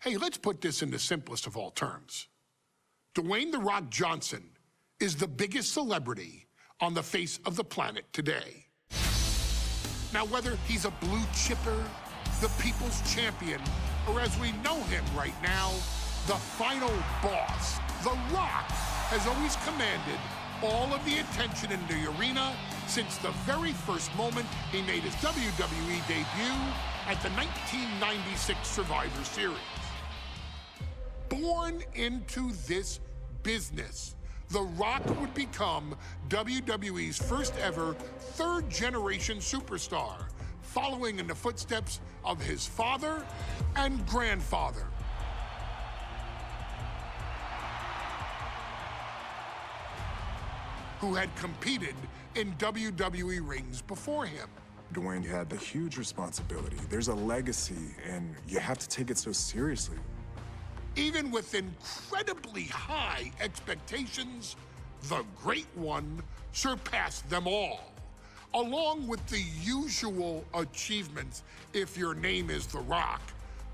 Hey, let's put this in the simplest of all terms. Dwayne "The Rock" Johnson is the biggest celebrity on the face of the planet today. Now, whether he's a blue chipper, the people's champion, or as we know him right now, the final boss, The Rock has always commanded all of the attention in the arena since the very first moment he made his WWE debut at the 1996 Survivor Series. Born into this business, The Rock would become WWE's first ever third-generation superstar, following in the footsteps of his father and grandfather. Who had competed in WWE rings before him. Dwayne had a huge responsibility. There's a legacy, and you have to take it so seriously. Even with incredibly high expectations, the Great One surpassed them all, along with the usual achievements if your name is The Rock: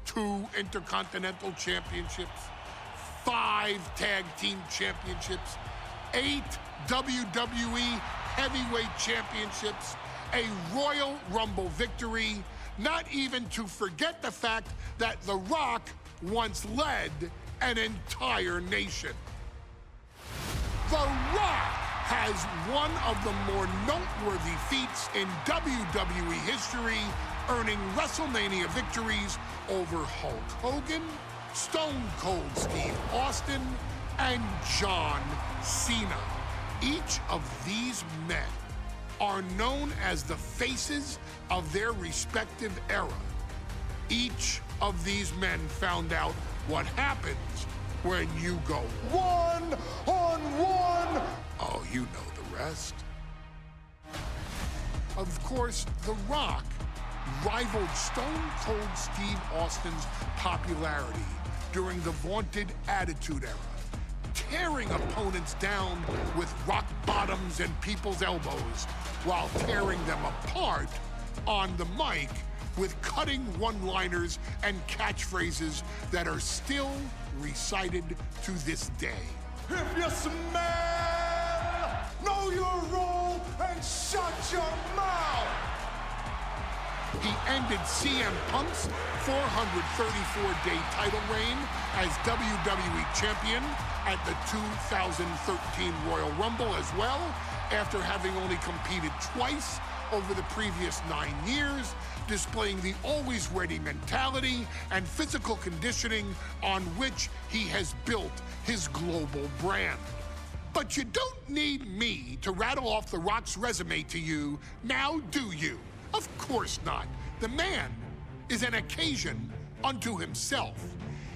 2 Intercontinental Championships, 5 Tag Team Championships, 8 WWE Heavyweight Championships, a Royal Rumble victory, not even to forget the fact that The Rock once led an entire nation. The Rock has one of the more noteworthy feats in WWE history, earning WrestleMania victories over Hulk Hogan, Stone Cold Steve Austin, and John Cena. Each of these men are known as the faces of their respective era. Each of these men found out what happens when you go one-on-one. Oh, you know the rest. Of course, The Rock rivaled Stone Cold Steve Austin's popularity during the vaunted Attitude Era, tearing opponents down with rock bottoms and people's elbows while tearing them apart on the mic with cutting one-liners and catchphrases that are still recited to this day. If you smell, know your role and shut your mouth. He ended CM Punk's 434-day title reign as WWE Champion at the 2013 Royal Rumble as well, after having only competed twice over the previous 9 years, displaying the always-ready mentality and physical conditioning on which he has built his global brand. But you don't need me to rattle off The Rock's resume to you, now do you? Of course not. The man is an occasion unto himself.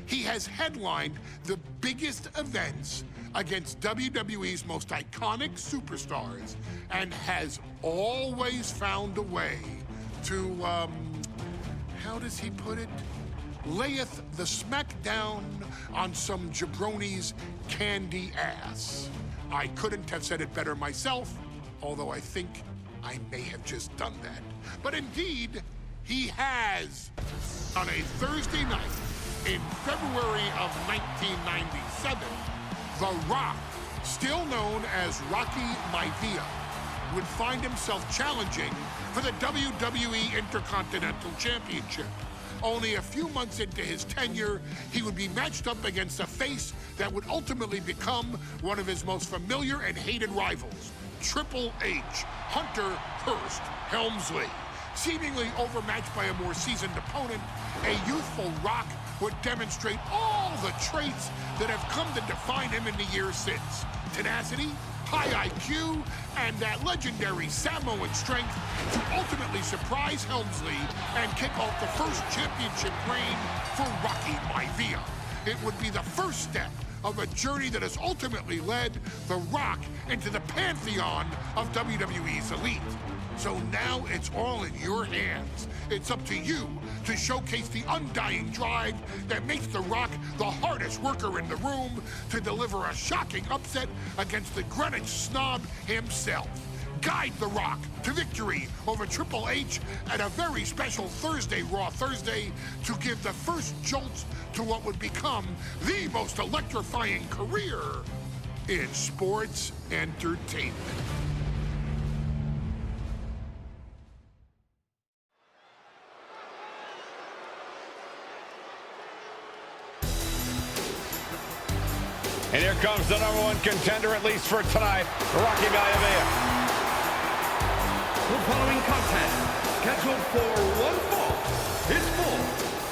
He has headlined the biggest events against WWE's most iconic superstars and has always found a way to, how does he put it? Layeth the smackdown on some jabroni's candy ass. I couldn't have said it better myself, although I think I may have just done that. But indeed, he has. On a Thursday night in February of 1997, The Rock, still known as Rocky Maivia, would find himself challenging for the WWE Intercontinental Championship. Only a few months into his tenure, he would be matched up against a face that would ultimately become one of his most familiar and hated rivals, Triple H, Hunter Hearst Helmsley. Seemingly overmatched by a more seasoned opponent, a youthful Rock would demonstrate all the traits that have come to define him in the years since. Tenacity, high IQ, and that legendary Samoan strength to ultimately surprise Helmsley and kick off the first championship reign for Rocky Maivia. It would be the first step of a journey that has ultimately led The Rock into the pantheon of WWE's elite. So now it's all in your hands. It's up to you to showcase the undying drive that makes The Rock the hardest worker in the room to deliver a shocking upset against the Greenwich snob himself. guide The Rock to victory over Triple H at a very special Thursday, Raw Thursday, to give the first jolt to what would become the most electrifying career in sports entertainment. And here comes the #1 contender, at least for tonight, Rocky Maivia. The following contest, scheduled for one fall, is for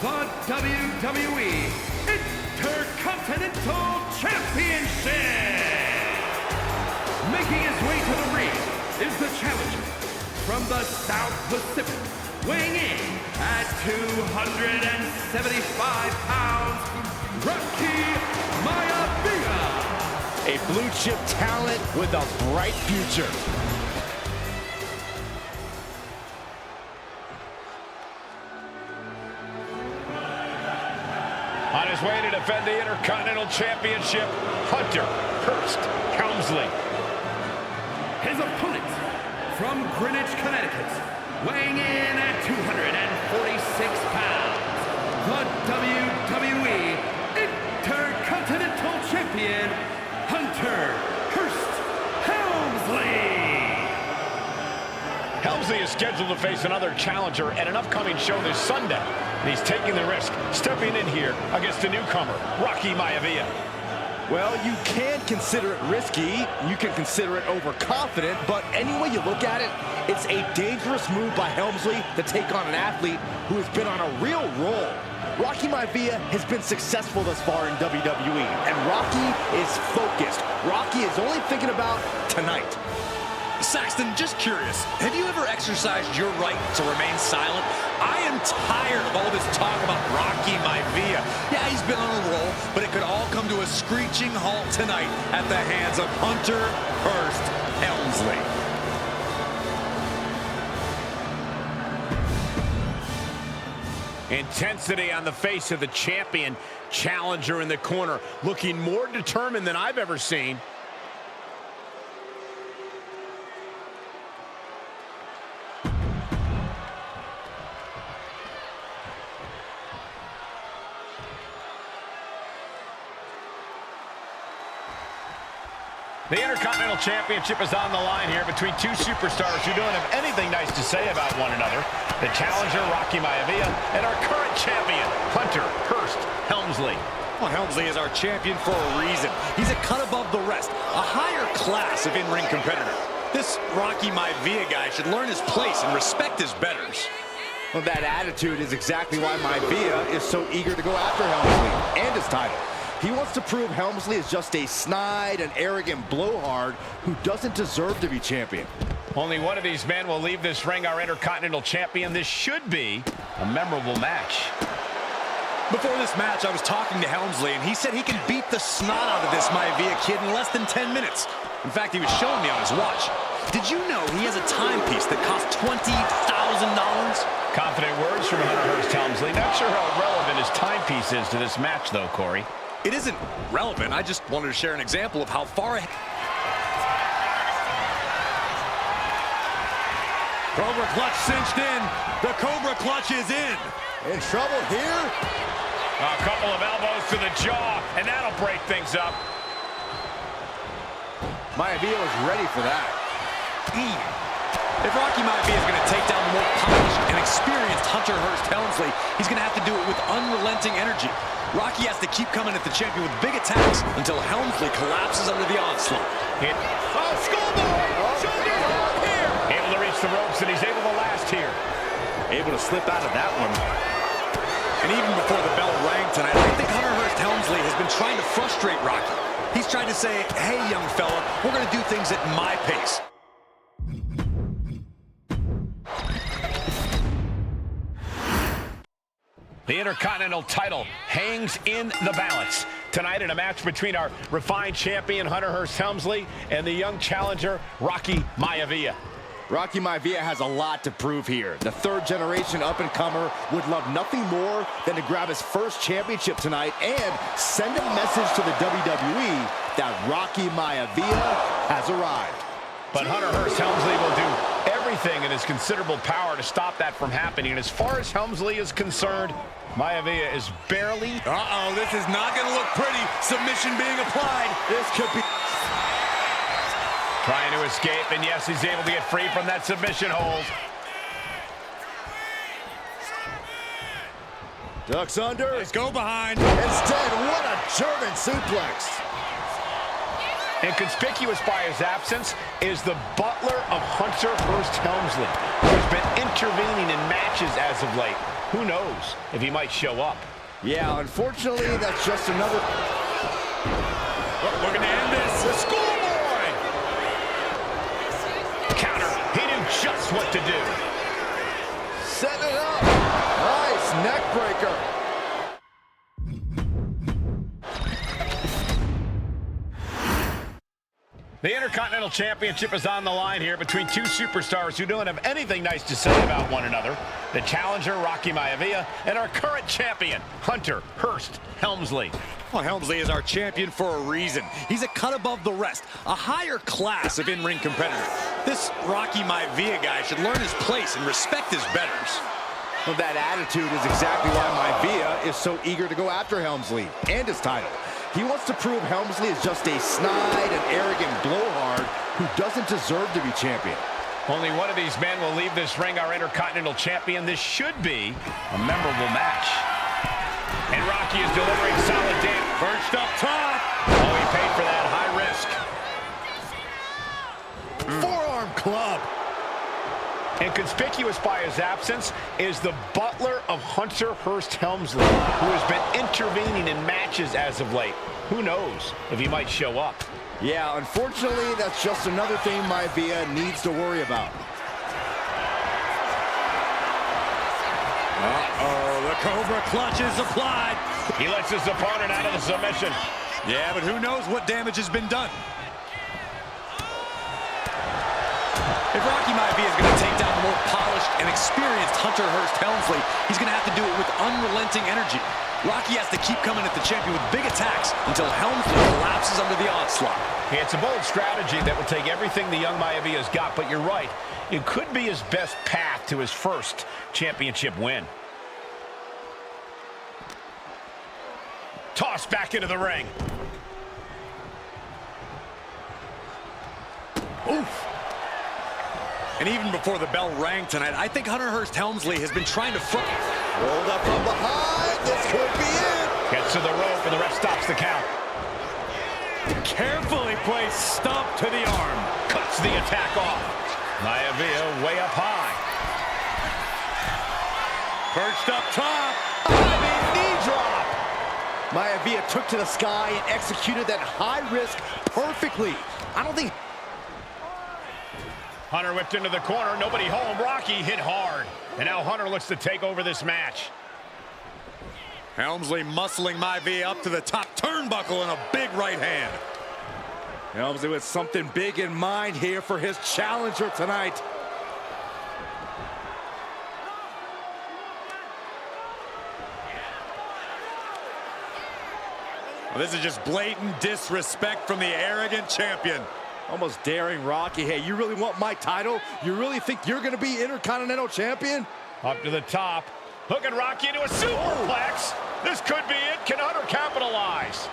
the WWE Intercontinental Championship. Making his way to the ring is the challenger from the South Pacific, weighing in at 275 pounds, Rocky Maivia. A blue-chip talent with a bright future. On his way to defend the Intercontinental Championship, Hunter Hearst Helmsley. His opponent from Greenwich, Connecticut, weighing in at 246 pounds, the WWE Intercontinental Champion, Hunter Hearst Helmsley. Helmsley is scheduled to face another challenger at an upcoming show this Sunday. And he's taking the risk, stepping in here against a newcomer, Rocky Maivia. Well, you can consider it risky, you can consider it overconfident, but any way you look at it, it's a dangerous move by Helmsley to take on an athlete who has been on a real roll. Rocky Maivia has been successful thus far in WWE, and Rocky is focused. Rocky is only thinking about tonight. Saxton, just curious, have you ever exercised your right to remain silent? I am tired of all this talk about Rocky Maivia. Yeah, he's been on a roll, but it could all come to a screeching halt tonight at the hands of Hunter Hearst Helmsley. Intensity on the face of the champion. Challenger in the corner, looking more determined than I've ever seen. The Intercontinental Championship is on the line here between two superstars who don't have anything nice to say about one another. The challenger, Rocky Maivia, and our current champion, Hunter Hearst Helmsley. Well, Helmsley is our champion for a reason. He's a cut above the rest, a higher class of in-ring competitor. This Rocky Maivia guy should learn his place and respect his betters. Well, that attitude is exactly why Maivia is so eager to go after Helmsley and his title. He wants to prove Helmsley is just a snide and arrogant blowhard who doesn't deserve to be champion. Only one of these men will leave this ring our Intercontinental Champion. This should be a memorable match. Before this match, I was talking to Helmsley, and he said he can beat the snot out of this Maivia kid in less than 10 minutes. In fact, he was showing me on his watch. Did you know he has a timepiece that costs $20,000? Confident words from Hunter Hearst Helmsley. Not sure how relevant his timepiece is to this match, though, Corey. It isn't relevant. I just wanted to share an example of how far ahead. Cobra clutch cinched in. The Cobra clutch is in. In trouble here? A couple of elbows to the jaw, and that'll break things up. Maivia was ready for that. If Rocky Maivia is going to take down the more polished and experienced Hunter Hearst Helmsley, he's going to have to do it with unrelenting energy. Rocky has to keep coming at the champion with big attacks until Helmsley collapses under the onslaught. Oh, schoolboy! Shoulder up here! Able to reach the ropes, and he's able to last here. Able to slip out of that one. And even before the bell rang tonight, I think Hunter Hearst Helmsley has been trying to frustrate Rocky. He's trying to say, hey, young fella, we're going to do things at my pace. The Intercontinental title hangs in the balance tonight in a match between our refined champion, Hunter Hearst Helmsley, and the young challenger, Rocky Maivia. Rocky Maivia has a lot to prove here. The third-generation up-and-comer would love nothing more than to grab his first championship tonight and send a message to the WWE that Rocky Maivia has arrived. But Hunter Hearst Helmsley will do everything in his considerable power to stop that from happening. And as far as Helmsley is concerned, Maivia is barely... Uh-oh, this is not going to look pretty. Submission being applied. This could be... Trying to escape, and yes, he's able to get free from that submission hold. Ducks under. Let's go behind. Instead, what a German suplex. And conspicuous by his absence is the butler of Hunter Hearst Helmsley, who's been intervening in matches as of late. Who knows if he might show up. Yeah, unfortunately, that's just another... We're going to end this. The schoolboy! Counter. He knew just what to do. Set it up. Nice neck breaker. The Intercontinental Championship is on the line here between two superstars who don't have anything nice to say about one another. The challenger, Rocky Maivia, and our current champion, Hunter Hearst Helmsley. Well, Helmsley is our champion for a reason. He's a cut above the rest, a higher class of in-ring competitor. This Rocky Maivia guy should learn his place and respect his betters. Well, that attitude is exactly why Maivia is so eager to go after Helmsley and his title. He wants to prove Helmsley is just a snide and arrogant blowhard who doesn't deserve to be champion. Only one of these men will leave this ring our Intercontinental Champion. This should be a memorable match. And Rocky is delivering solid damage. Perched up top. Oh, he paid for that high risk. Forearm club. And conspicuous by his absence is the butler of Hunter Hearst Helmsley, who has been intervening in matches as of late. Who knows if he might show up. Yeah, unfortunately, that's just another thing Maivia needs to worry about. Uh-oh, the Cobra clutch is applied. He lets his opponent out of the submission. Yeah, but who knows what damage has been done. If Rocky Maivia is going to take down the more polished and experienced Hunter Hearst Helmsley, he's going to have to do it with unrelenting energy. Rocky has to keep coming at the champion with big attacks until Helmsley collapses under the onslaught. Yeah, it's a bold strategy that will take everything the young Maivia's got, but you're right. It could be his best path to his first championship win. Tossed back into the ring. Oof. And even before the bell rang tonight, I think Hunter Hearst Helmsley has been trying to front. Rolled up from behind. This could be it. Gets to the rope, and the ref stops the count. Carefully placed stomp to the arm. Cuts the attack off. Maivia way up high. Perched up top. Knee drop. Maivia took to the sky and executed that high risk perfectly. I don't think... Hunter whipped into the corner. Nobody home. Rocky hit hard. And now Hunter looks to take over this match. Helmsley muscling Maivia up to the top turnbuckle and a big right hand. Helmsley with something big in mind here for his challenger tonight. Well, this is just blatant disrespect from the arrogant champion. Almost daring Rocky. Hey, you really want my title? You really think you're going to be Intercontinental Champion? Up to the top. Hooking Rocky into a superplex. This could be it. Can Hunter capitalize?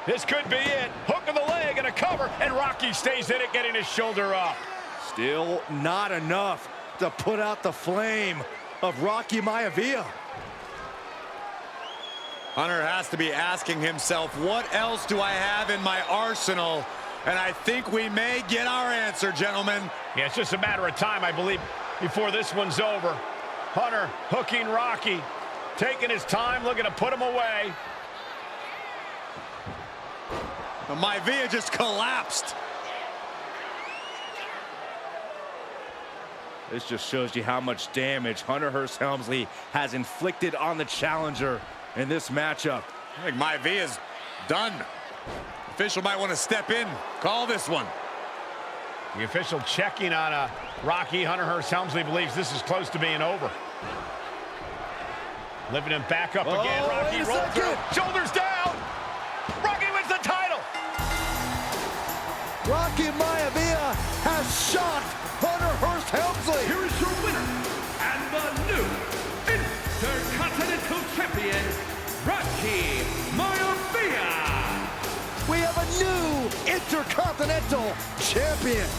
This could be it. Hook of the leg and a cover. And Rocky stays in it, getting his shoulder up. Still not enough to put out the flame of Rocky Maivia. Hunter has to be asking himself, what else do I have in my arsenal? And I think we may get our answer, gentlemen. Yeah, it's just a matter of time, I believe, before this one's over. Hunter hooking Rocky, taking his time, looking to put him away. Maivia just collapsed. This just shows you how much damage Hunter Hearst Helmsley has inflicted on the challenger in this matchup. I think Maivia's done. Official might want to step in, call this one. The official checking on Rocky. Hunter Hearst Helmsley believes this is close to being over. Lifting him back up again. Rocky rolls through. Shoulders down. Rocky wins the title. has shocked Hunter Hearst Helmsley. Here is your winner, and the new Intercontinental Champion, Rocky Maivia. We have a new Intercontinental Champion.